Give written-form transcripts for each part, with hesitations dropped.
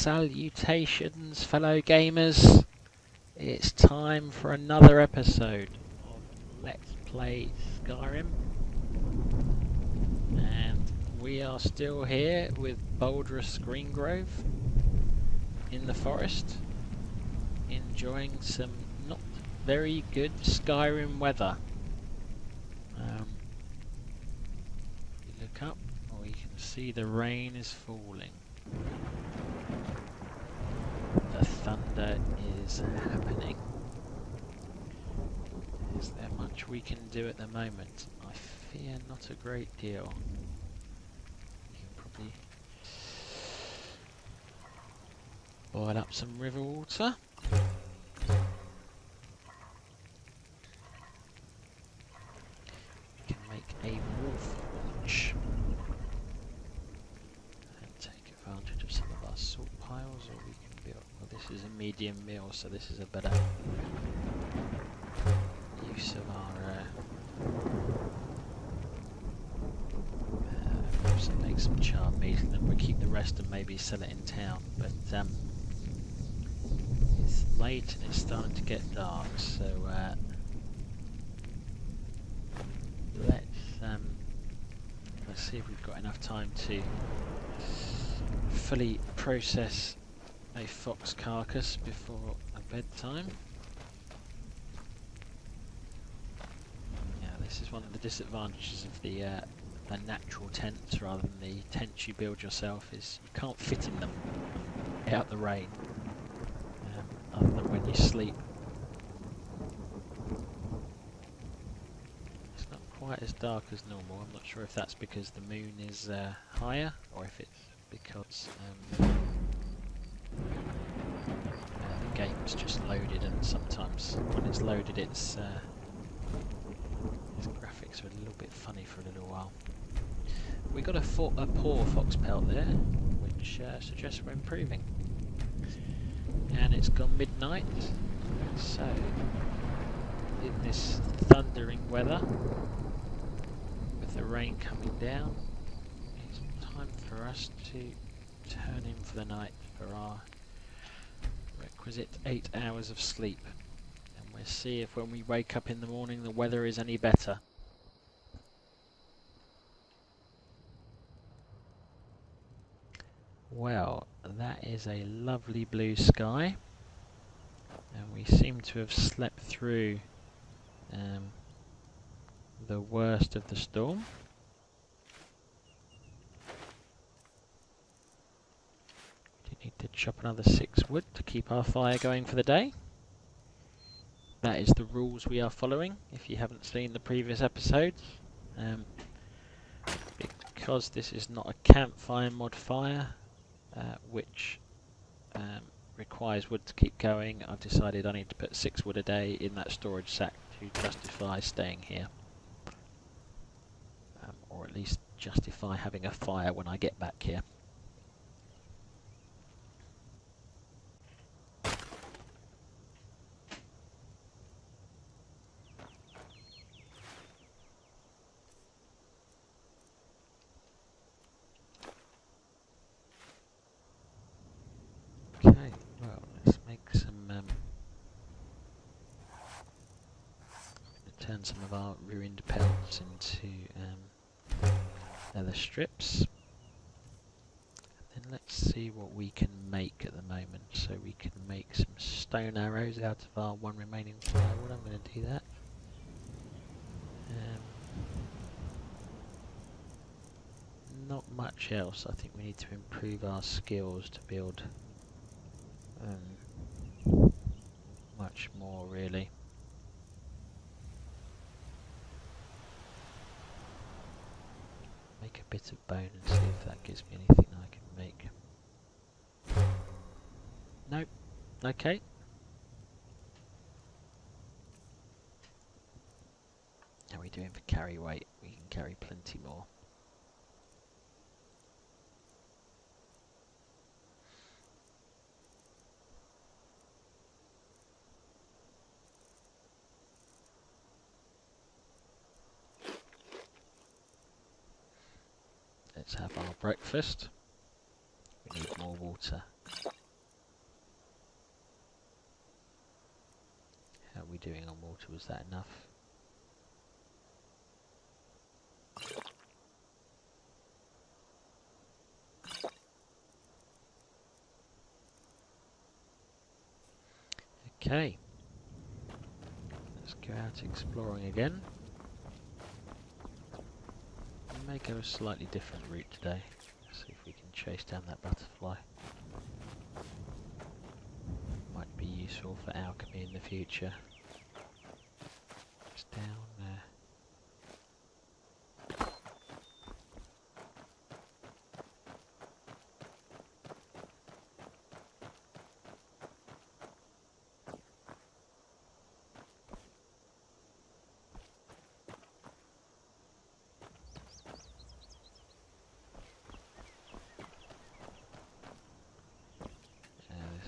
Salutations, fellow gamers. It's time for another episode of Let's Play Skyrim. And we are still here with Boldrus Greengrove in the forest, enjoying some not very good Skyrim weather. You look up, we can see the rain is falling. The thunder is happening. Is there much we can do at the moment? I fear not a great deal. You can probably boil up some river water. We can make a wolf launch and take advantage of some of our salt piles, or we can build. Well, this is a medium mill, so this is a better use of our so make some charred meat, and then we'll keep the rest and maybe sell it in town. But it's late and it's starting to get dark, so let's see if we've got enough time to fully process a fox carcass before bedtime. Yeah, this is one of the disadvantages of the natural tents rather than the tents you build yourself, is you can't fit in them out the rain, other than when you sleep. It's not quite as dark as normal. I'm not sure if that's because the moon is higher, or if it's because the game's just loaded, and sometimes when it's loaded its graphics are a little bit funny for a little while. We got a poor fox pelt there, which suggests we're improving. And it's gone midnight, so in this thundering weather, with the rain coming down, it's time for us to turn in for the night for our requisite 8 hours of sleep. And we'll see if when we wake up in the morning the weather is any better. Well, that is a lovely blue sky, and we seem to have slept through the worst of the storm. We need to chop another 6 wood to keep our fire going for the day. That is the rules we are following, if you haven't seen the previous episodes. Because this is not a campfire mod fire, which requires wood to keep going, I've decided I need to put 6 wood a day in that storage sack to justify staying here. Or at least justify having a fire when I get back here. Okay, well, let's make some turn some of our ruined pelts into leather strips. And then let's see what we can make at the moment. So we can make some stone arrows out of our one remaining firewood. I'm going to do that. Not much else. I think we need to improve our skills to build much more, really. Make a bit of bone and see if that gives me anything I can make. Nope. Okay. How are we doing for carry weight? We can carry plenty more. Let's have our breakfast. We need more water. doing on water? Was that enough? Okay. Let's go out exploring again. We may go a slightly different route today. See if we can chase down that butterfly. Might be useful for alchemy in the future. It's down there.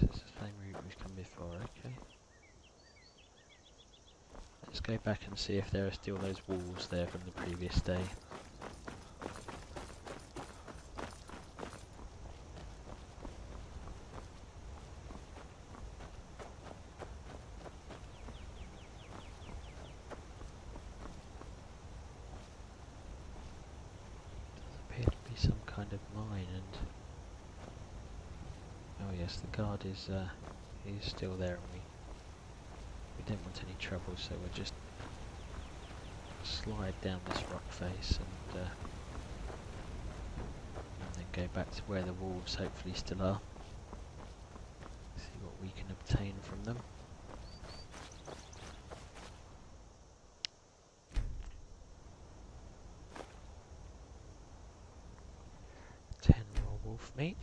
This is the same route we've come before, okay. Let's go back and see if there are still those wolves there from the previous day. Does appear to be some kind of mine, and oh yes, the guard is he's still there, and we didn't want any trouble, so we'll just slide down this rock face and then go back to where the wolves hopefully still are. See what we can obtain from them. Ten more wolf meat.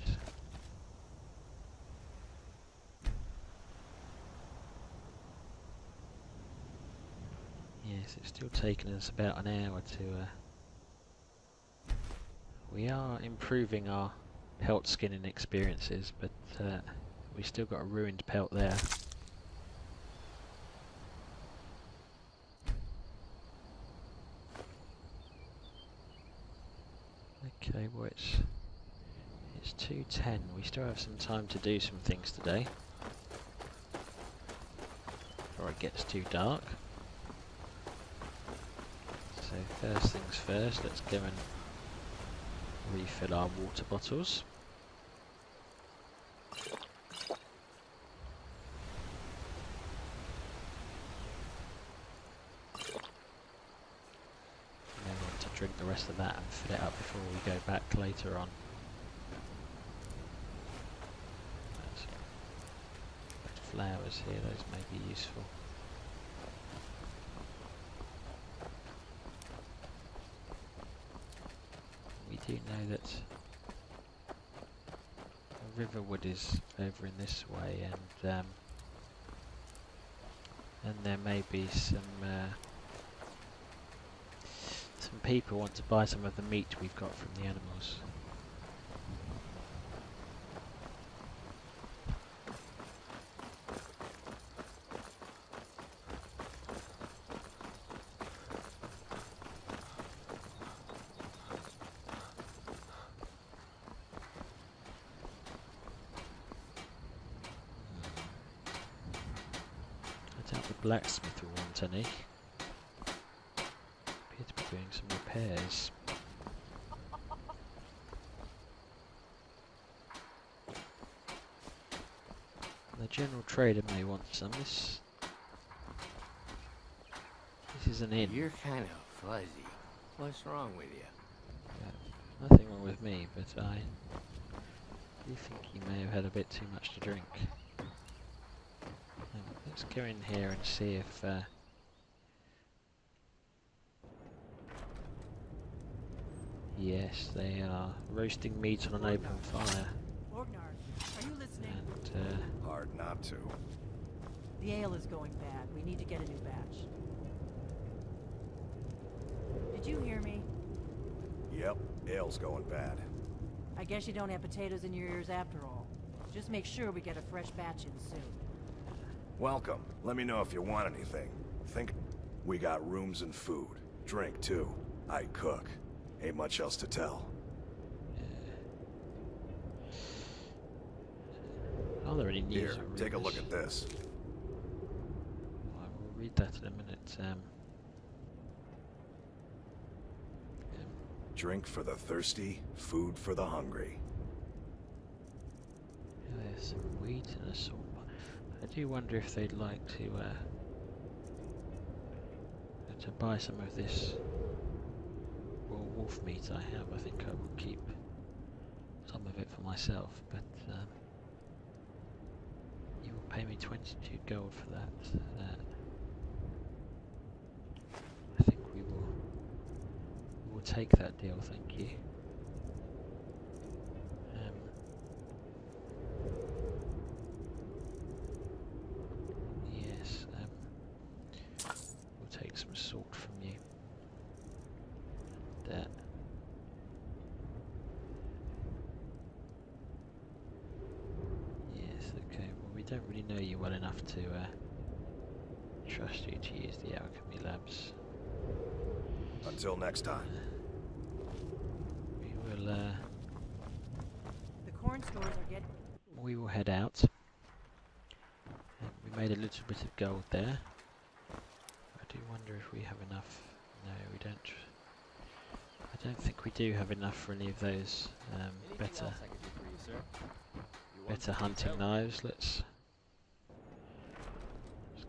Yes, it's still taking us about an hour to... we are improving our pelt skinning experiences, but we still got a ruined pelt there. Okay, well it's 2:10. We still have some time to do some things today before it gets too dark. So first things first, let's go and refill our water bottles. And then want to drink the rest of that and fill it up before we go back later on. There's flowers here, those may be useful. We do know that Riverwood is over in this way, and there may be some people want to buy some of the meat we've got from the animals. I doubt the blacksmith will want any. Appear to be doing some repairs. The general trader may want some. This is an inn. You're kind of fuzzy. What's wrong with you? Nothing wrong with me, but I do think you may have had a bit too much to drink. Let's go in here and see if yes, they are roasting meat on an open fire. Orgnar, are you listening? And Hard not to. The ale is going bad. We need to get a new batch. Did you hear me? Yep, ale's going bad. I guess you don't have potatoes in your ears after all. Just make sure we get a fresh batch in soon. Welcome. Let me know if you want anything. Think we got rooms and food. Drink, too. I cook. Ain't much else to tell. are there any news? Here, take a look at this. I will read that in a minute. Drink for the thirsty, food for the hungry. There's some wheat and a salt. I do wonder if they'd like to buy some of this raw wolf meat I have. I think I will keep some of it for myself, but you will pay me 22 gold for that. I think we will take that deal, thank you. Yes, we'll take some salt from you. And, yes, okay, well we don't really know you well enough to trust you to use the alchemy labs. Until next time. We will The corn stores are getting... we will head out. We made a little bit of gold there. I do wonder if we have enough. No, we don't. I don't think we do have enough for any of those better hunting knives. Let's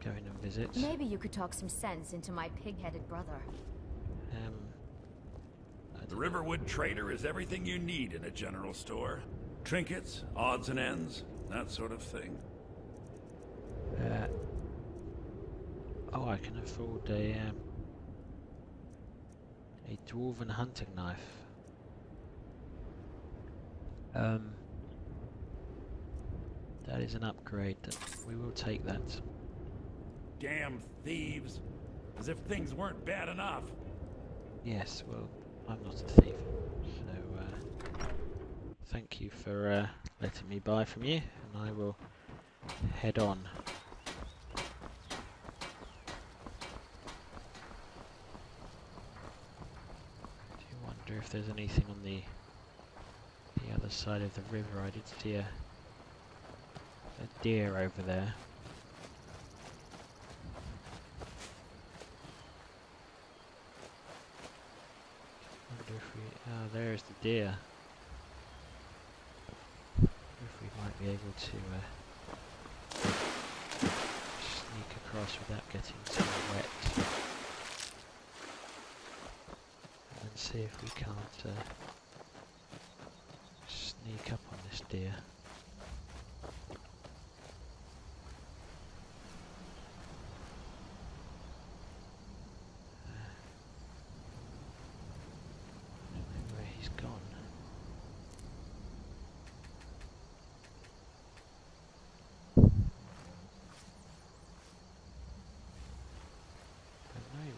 go in and visit. Maybe you could talk some sense into my pig-headed brother. The Riverwood Trader is everything you need in a general store. Trinkets, odds and ends, that sort of thing. Oh, I can afford a dwarven hunting knife. That is an upgrade. We will take that. Damn thieves! As if things weren't bad enough. Yes, well, I'm not a thief, so thank you for letting me buy from you, and I will head on. I do wonder if there's anything on the other side of the river. I did see a deer over there. Wonder if we... oh, there's the deer. Wonder if we might be able to sneak across without getting too wet. And see if we can't sneak up on this deer.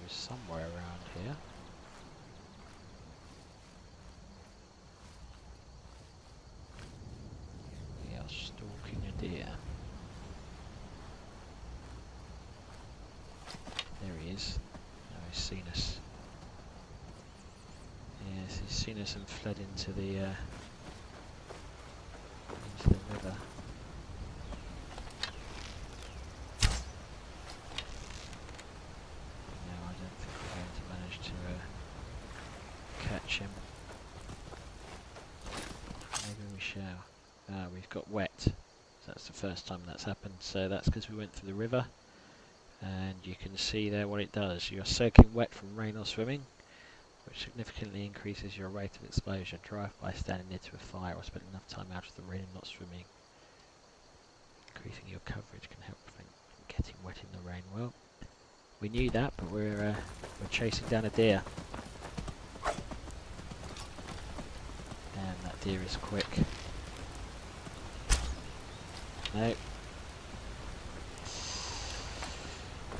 Somewhere around here. We are stalking a deer. There he is. Now he's seen us. Yes, he's seen us and fled into the river. Catch him. Maybe we shall. Ah, we've got wet. So that's the first time that's happened. So that's because we went through the river. And you can see there what it does. You're soaking wet from rain or swimming, which significantly increases your rate of exposure. Drive by standing near to a fire or spending enough time out of the rain and not swimming. Increasing your coverage can help prevent getting wet in the rain. Well, we knew that, but we're chasing down a deer. And that deer is quick. No.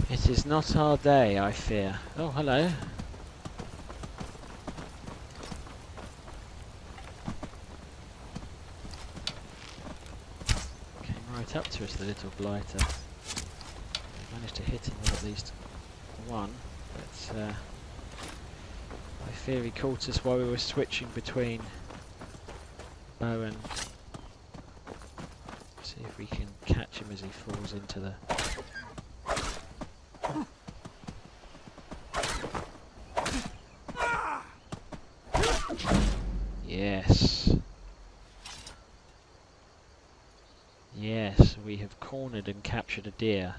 It is not our day, I fear. Oh, hello. Came right up to us, the little blighter. We managed to hit him with at least one, but I fear he caught us while we were switching between bow and... see if we can catch him as he falls into the... hunted and captured a deer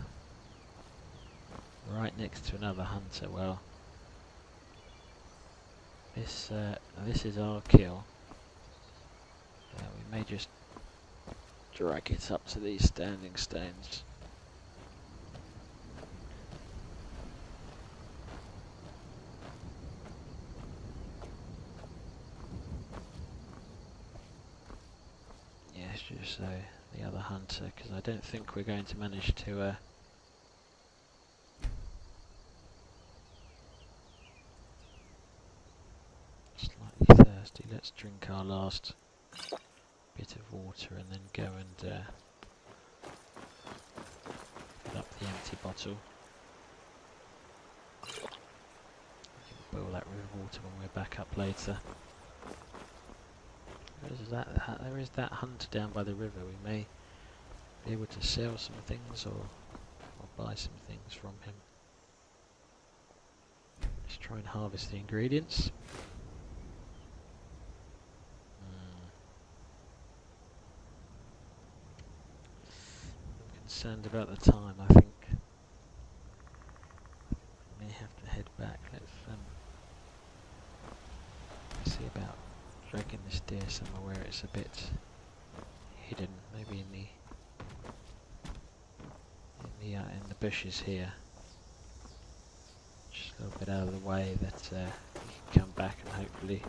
right next to another hunter. Well, this is our kill. We may just drag it up to these standing stones. Yes, just so the other hunter, because I don't think we're going to manage to slightly thirsty. Let's drink our last bit of water and then go and fill up the empty bottle. We can boil that river water when we're back up later. There is that hunter down by the river. We may be able to sell some things or buy some things from him. Let's try and harvest the ingredients. I'm concerned about the time. I think we may have to head back. Let's see about dragging this deer somewhere where it's a bit hidden, maybe in the bushes here, just a little bit out of the way, that we can come back and hopefully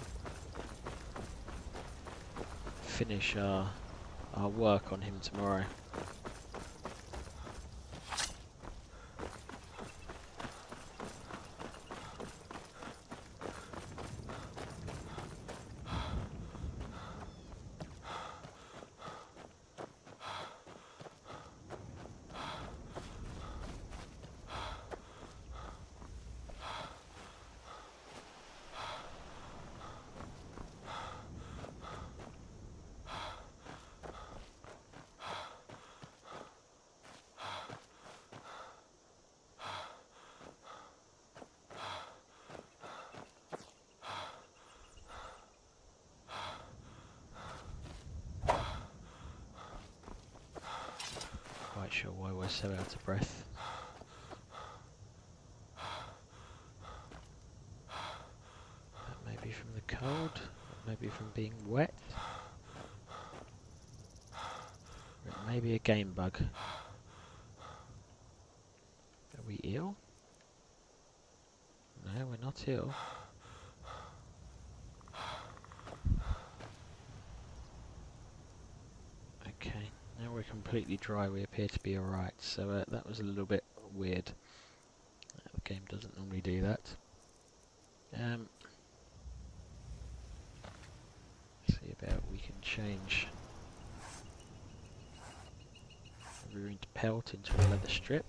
finish our work on him tomorrow. Quite sure why we're so out of breath. That may be from the cold, maybe from being wet, or it may be a game bug. Are we ill? No, we're not ill. Okay, now we're completely dry, we appear to be alright, so that was a little bit weird. The game doesn't normally do that. See about we can change the ruined pelt into a leather strip.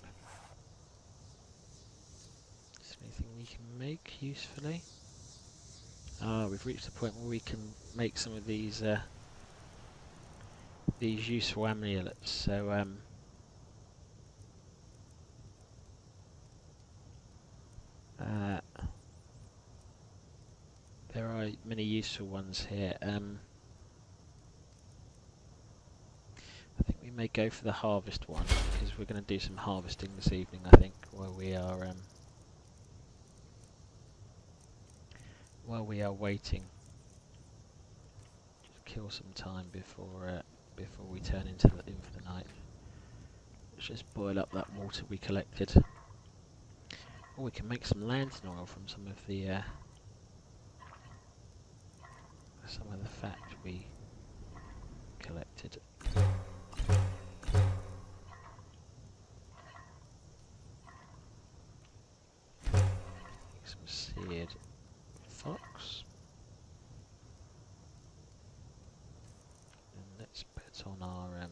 Is there anything we can make usefully? Ah, we've reached the point where we can make some of these useful amulets. So there are many useful ones here. I think we may go for the harvest one, because we're going to do some harvesting this evening, I think, while we are waiting. Just kill some time before we turn in for the night. Let's just boil up that water we collected. Or we can make some lantern oil from some of the fat we collected. Some seared fox. And let's put on our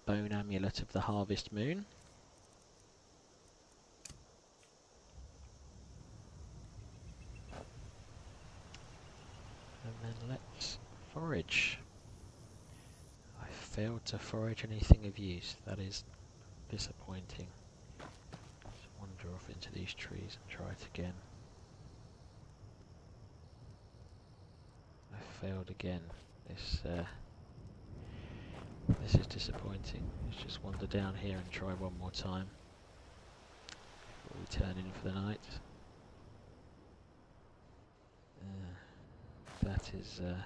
bone amulet of the harvest moon. And then let's forage. I failed to forage anything of use. That is disappointing. Let's wander off into these trees and try it again. I failed again. This is disappointing. Let's just wander down here and try one more time before we turn in for the night. That is a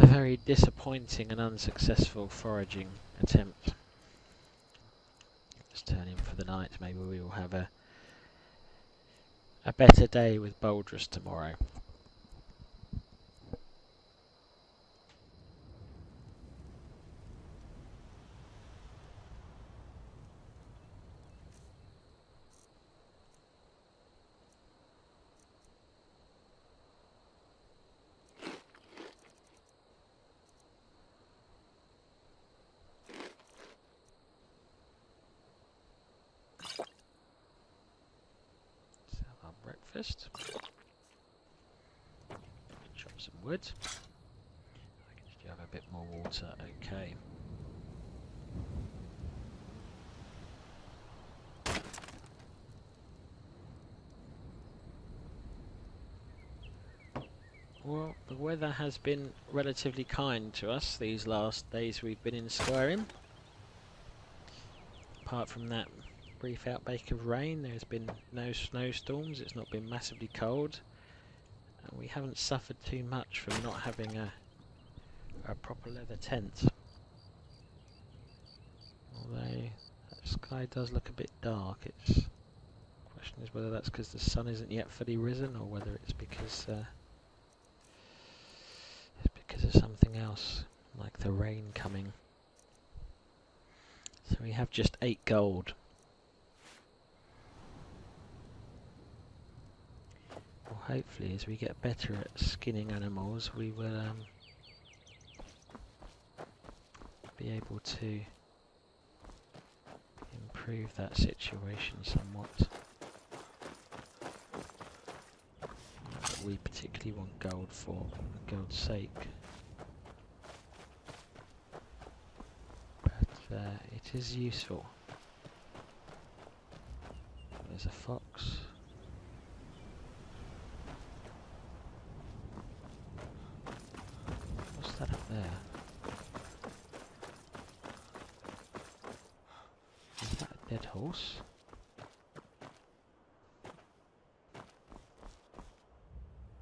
very disappointing and unsuccessful foraging attempt. Let's turn in for the night. Maybe we will have a better day with Boldrus tomorrow. Breakfast. Chop some wood. I can just have a bit more water. Okay. Well, the weather has been relatively kind to us these last days we've been in Skyrim. Apart from that brief outbreak of rain, there's been no snowstorms, it's not been massively cold, and we haven't suffered too much from not having a proper leather tent. Although that sky does look a bit dark. The question is whether that's because the sun isn't yet fully risen, or whether it's because of something else, like the rain coming. So we have just 8 gold. Well, hopefully as we get better at skinning animals, we will be able to improve that situation somewhat. Not that we particularly want gold for gold's sake. But it is useful. There's a fox. What's that up there? Is that a dead horse?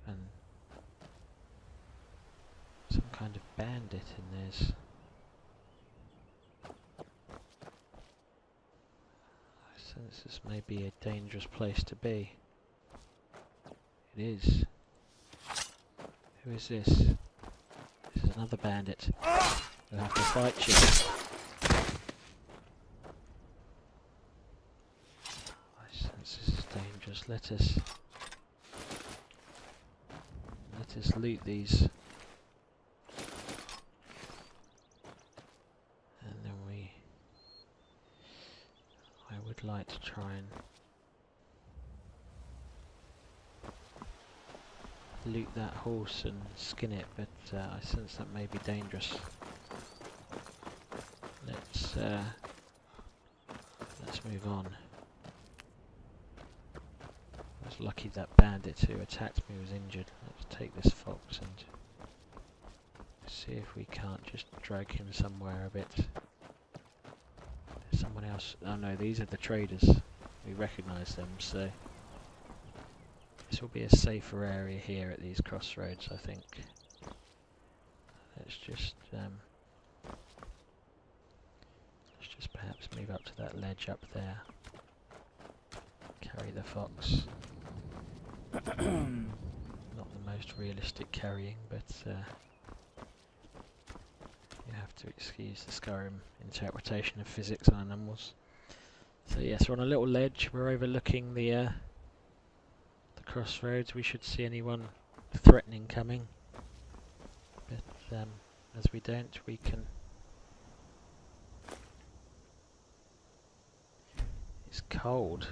And some kind of bandit in this. I sense this may be a dangerous place to be. It is. Who is this? This is another bandit. We'll have to fight you. I sense this is dangerous. Let us loot these. And then I would like to try and loot that horse and skin it, but I sense that may be dangerous. Let's move on. I was lucky that bandit who attacked me was injured. Let's take this fox and see if we can't just drag him somewhere a bit. There's someone else. Oh no, these are the traders. We recognise them, so this will be a safer area here at these crossroads, I think. Let's just perhaps move up to that ledge up there. Carry the fox. Not the most realistic carrying, but you have to excuse the Skyrim interpretation of physics on animals. So yes, we're on a little ledge. We're overlooking the crossroads. We should see anyone threatening coming, but as we don't, we can. It's cold.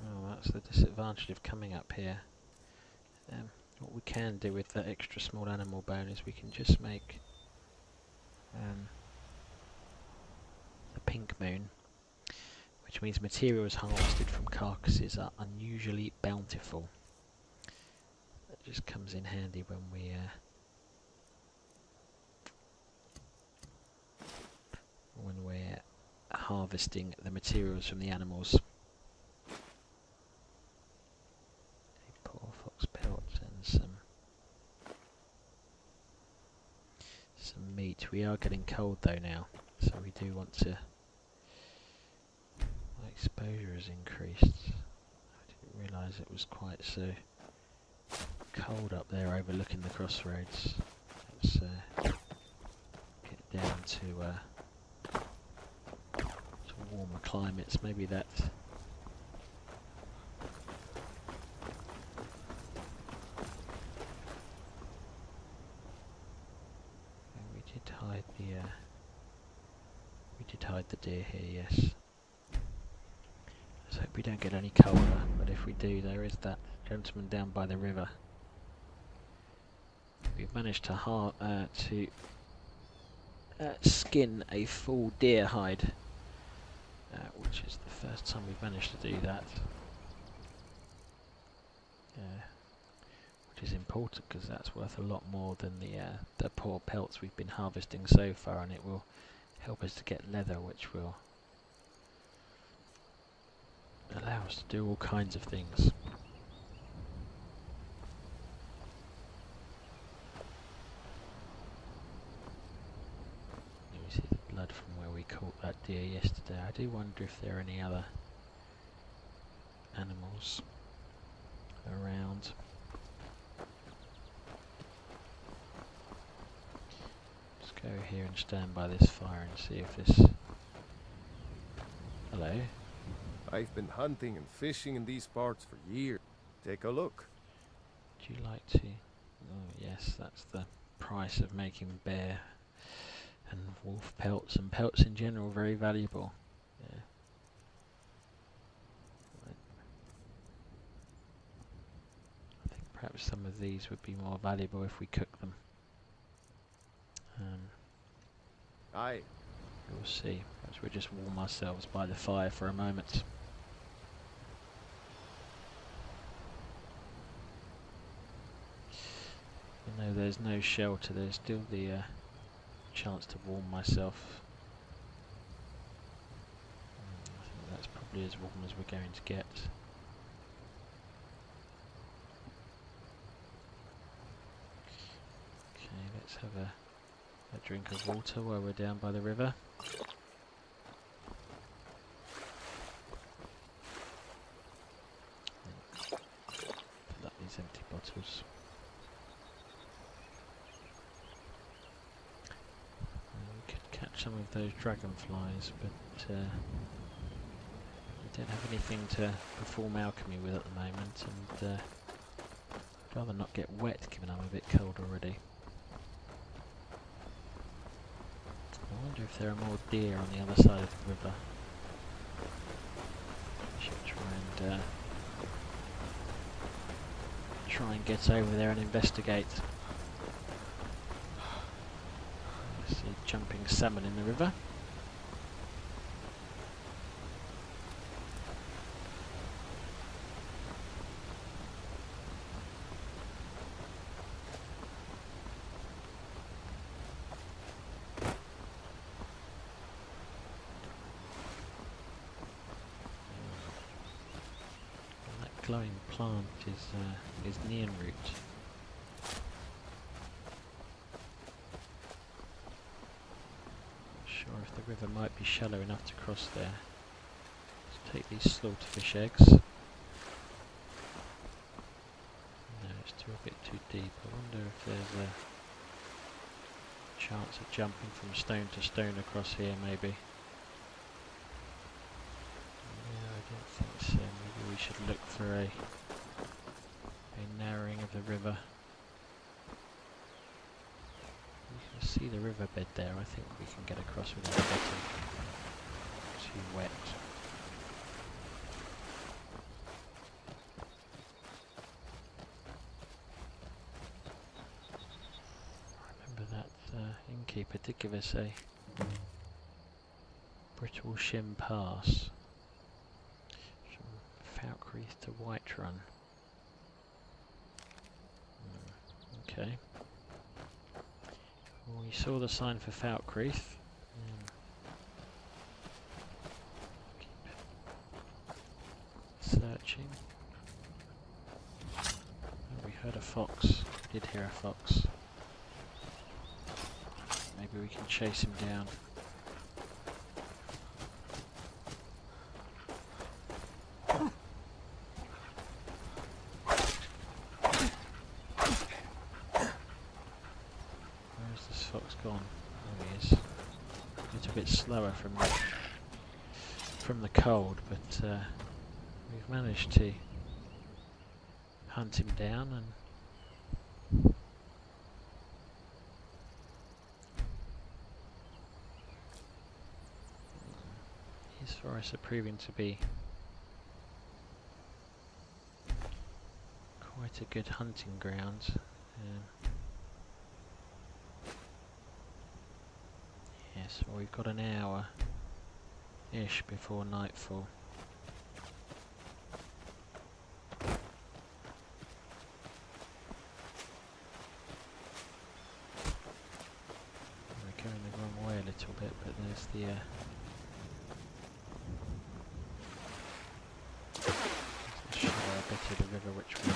Oh, that's the disadvantage of coming up here. What we can do with that extra small animal bone is we can just make the pink moon, which means materials harvested from carcasses are unusually bountiful. That just comes in handy when we harvesting the materials from the animals. A poor fox pelt and some meat. We are getting cold though now, so we do want to. My exposure has increased. I didn't realise it was quite so cold up there overlooking the crossroads. Let's get down to warmer climates. Maybe that. We did hide the deer here, yes. Let's hope we don't get any colder, but if we do, there is that gentleman down by the river. We've managed to skin a full deer hide, which is the first time we've managed to do that. Which is important because that's worth a lot more than the poor pelts we've been harvesting so far, and it will help us to get leather, which will allow us to do all kinds of things. You see the blood from where we caught that deer yesterday. I do wonder if there are any other animals around. Let's go here and stand by this fire and see if this... Hello. I've been hunting and fishing in these parts for years. Take a look. Would you like to... Oh yes, that's the price of making bear and wolf pelts, and pelts in general very valuable. Yeah. Right. I think perhaps some of these would be more valuable if we cook them. Aye. We'll see. Perhaps we'll just warm ourselves by the fire for a moment. Even though there's no shelter, there's still the chance to warm myself. I think that's probably as warm as we're going to get. Okay, let's have a drink of water while we're down by the river. Fill up these empty bottles. We could catch some of those dragonflies, but we don't have anything to perform alchemy with at the moment, and I'd rather not get wet given I'm a bit cold already. I wonder if there are more deer on the other side of the river. I should try and get over there and investigate. I see jumping salmon in the river. Glowing plant is neon root. Not sure if the river might be shallow enough to cross there. Let's take these slaughterfish eggs. No, it's still a bit too deep. I wonder if there's a chance of jumping from stone to stone across here, maybe. So maybe we should look for a narrowing of the river. You can see the riverbed there. I think we can get across without getting too wet. I remember that innkeeper did give us a Brittle Shim Pass. Falkreath to Whiterun. Okay. Well, we saw the sign for Falkreath. Searching. Oh, we heard a fox. Did hear a fox. Maybe we can chase him down. Where's this fox gone? Oh, he is. A little bit slower from the cold, but we've managed to hunt him down, and these forests are proving to be quite a good hunting ground. Yes, well, we've got an hour-ish before nightfall. We're going the wrong way a little bit, but there's the shallow bit of the river which we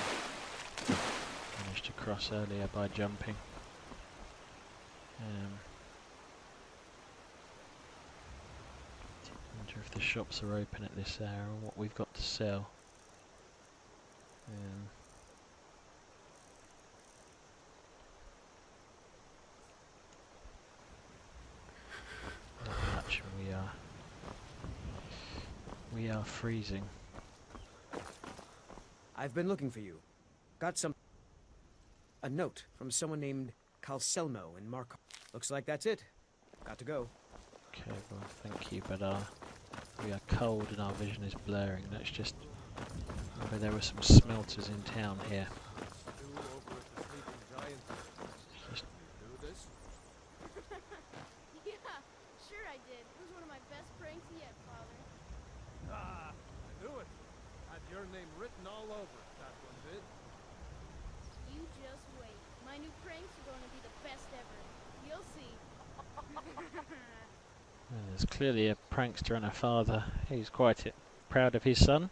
managed to cross earlier by jumping. Wonder if the shops are open at this hour and what we've got to sell. Not much, and we are freezing. I've been looking for you. Got a note from someone named Calselmo in Mark. Looks like that's it. Got to go. Okay, well, thank you, but we are cold and our vision is blurring. Let's just remember there were some smelters in town here. Just Yeah, sure I did. It was one of my best pranks yet, Father. Ah, I knew it. Had your name written all over it, that one did. You just wait. My new pranks are going to be the best ever. You'll see. well, there's clearly a prankster and a father. He's quite proud of his son.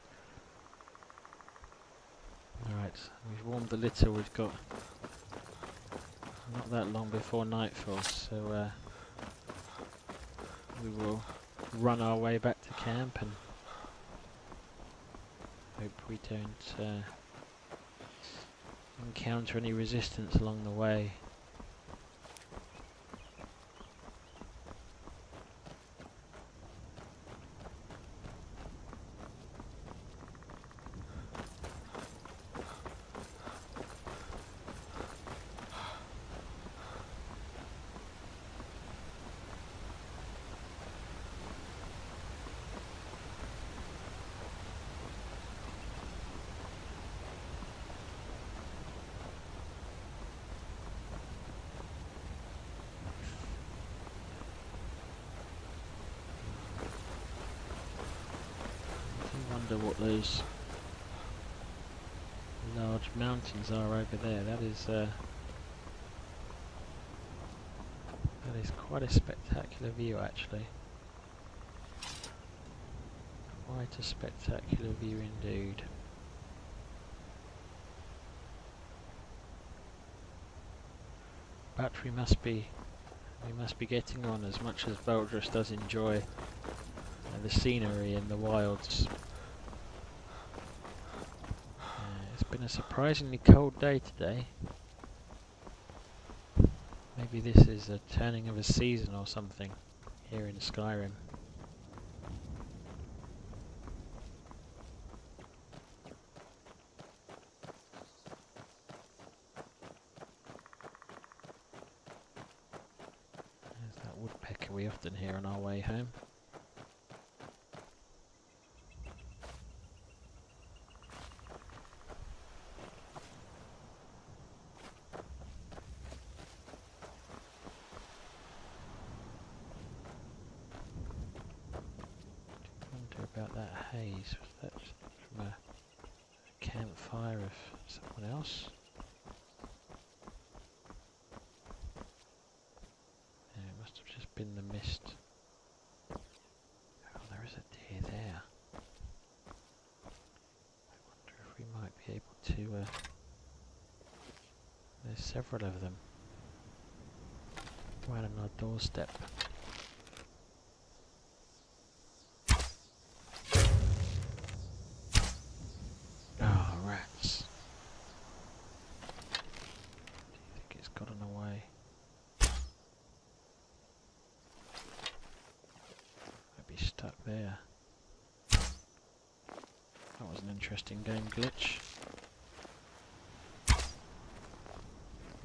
Alright, we've warmed a little. We've got not that long before nightfall, so we will run our way back to camp and hope we don't encounter any resistance along the way. What those large mountains are over there. That is quite a spectacular view, actually. Quite a spectacular view indeed. But we must be getting on, as much as Boldrus does enjoy the scenery in the wilds. It's been a surprisingly cold day today. Maybe this is a turning of a season or something here in Skyrim. There's that woodpecker we often hear on our way home. About that haze, was that from a campfire of someone else? Yeah, it must have just been the mist. Oh, there is a deer there. to... there's several of them. Right on our doorstep. Oh, rats. Do you think it's gotten away? Might be stuck there. That was an interesting game glitch.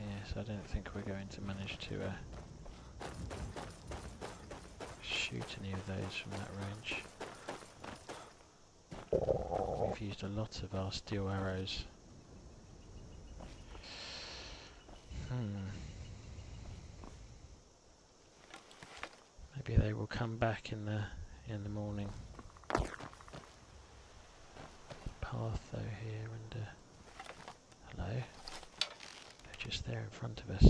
Yes, I don't think we're going to manage to shoot any of those from that range. We've used a lot of our steel arrows. Maybe they will come back in the morning. Path though here, and hello. They're just there in front of us.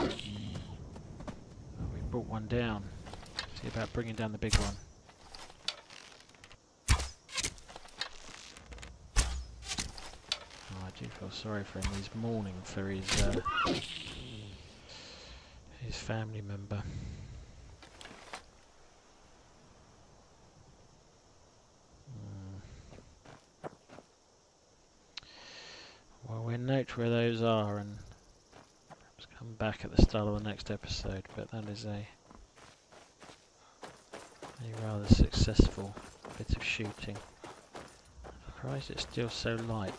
Oh, we brought one down. See about bringing down the big one. Oh, I do feel sorry for him. He's mourning for his family member. Well, we'll note where those are and perhaps come back at the start of the next episode, but that is a rather successful bit of shooting. I'm surprised it's still so light.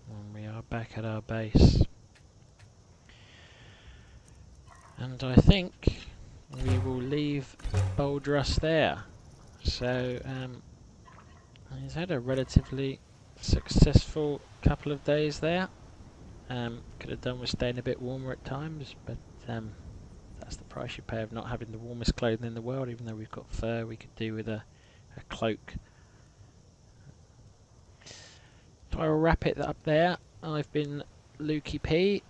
And we are back at our base. And I think we will leave Boldrus there. So he's had a relatively successful couple of days there. Could have done with staying a bit warmer at times, but that's the price you pay of not having the warmest clothing in the world. Even though we've got fur, we could do with a cloak. So I will wrap it up there. I've been Lukey P.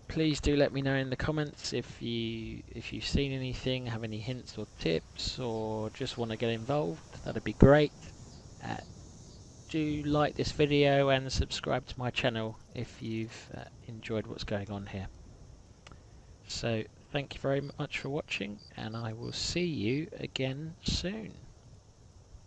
Please do let me know in the comments if you've seen anything, have any hints or tips, or just want to get involved. That'd be great. Do like this video and subscribe to my channel if you've enjoyed what's going on here. So thank you very much for watching, and I will see you again soon.